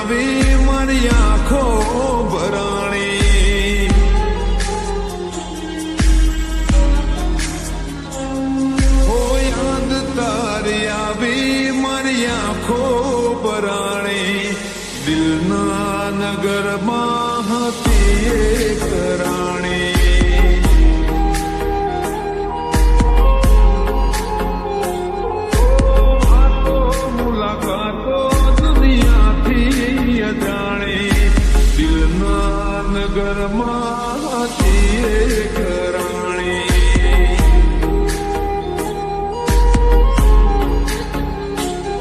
આવી મારી આંખો ભરાણી હો યાદ તારી આવી મારી આંખો ભરાણી દિલના નગરમાં હતી એક રાણી નગરમાં હતી એક રાણી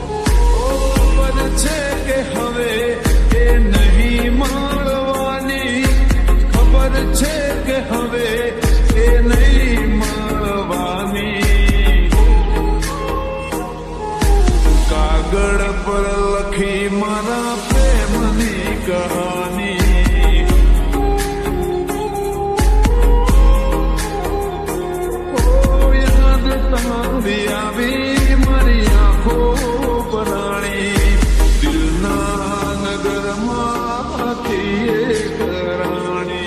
ખબર છે કે હવે એ નહીં મળવાની ખબર છે કે હવે એ નહીં મળવાની કાગળ પર લખી મારા પ્રેમની કહાની આવી મારી આંખો ભરાણી દિલના નગરમાં હતી એક રાણી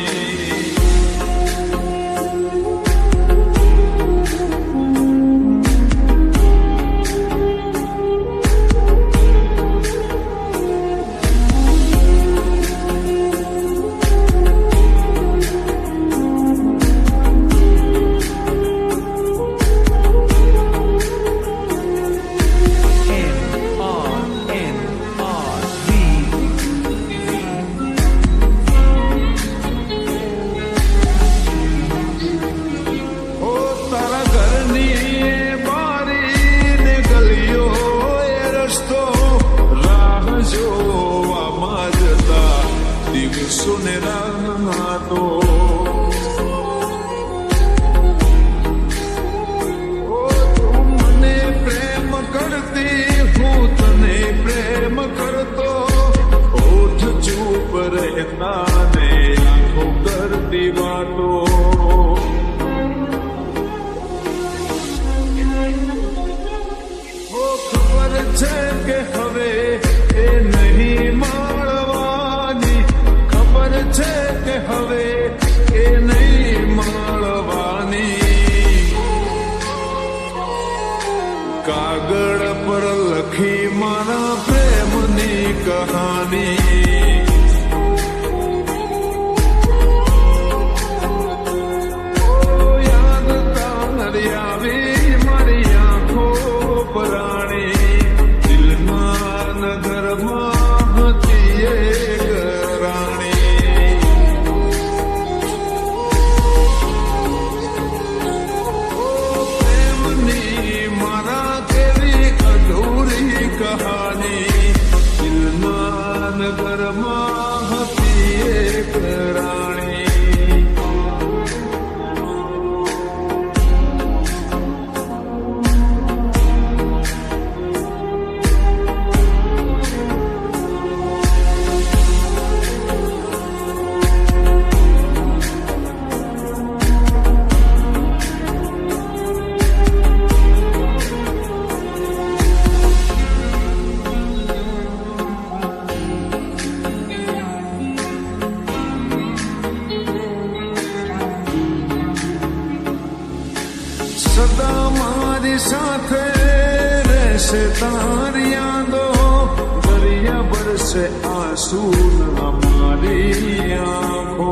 સુનેરા તો તું મને પ્રેમ કરતી હું તને પ્રેમ કરતો ઓઠ ચૂપ રહેતા ને આંખો કરતી વાતો ખબર છે કે હવે એ નહીં મળવાની ખબર છે કે હવે એ નહીં મળવાની કાગળ પર લખી મારા પ્રેમની કહાની યાદ તારી આવી મારી આંખો ભરાણી દિલના નગરમાં હતી એક રાણી પ્રેમની મારા કેવી અધૂરી કહાની દિલના નગરમાં હતી એક રાણી સદા મારી સાથે રહેશે તારી યાદો દરિયા બરસે આંસુ મારી આંખો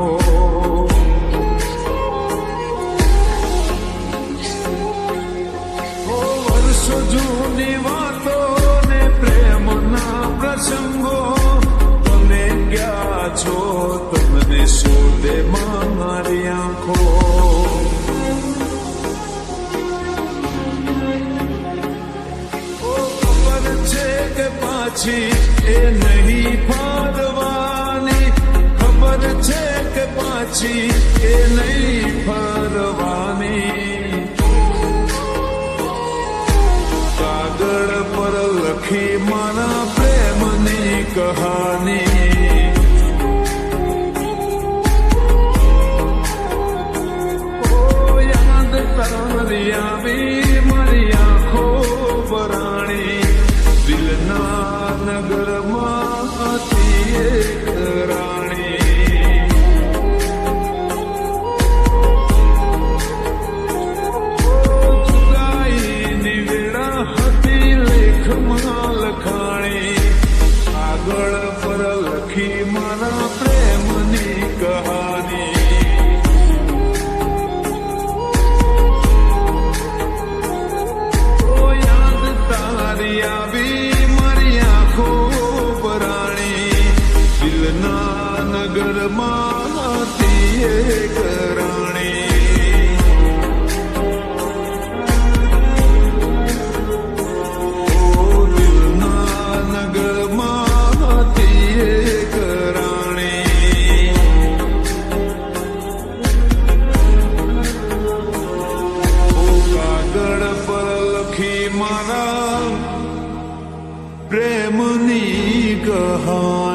વર્ષો જૂની વાતો ને પ્રેમના પ્રસંગો તમે ક્યાં છો તમને શોધે મારી આંખો પાછી એ નહીં ફરવાની ખબર છે કે પાછી એ નહીં ફરવાની કાગળ પર લખી મારા પ્રેમની કહાની યાદ તારી આવી મારી આંખો ભરાણી દિલના નગરમાં હતી નગરમાં હતી એક રાણી. ઓ દિલના નગરમાં હતી એક રાણી. ઓ કાગળ પર લખી મારા પ્રેમની કહાની.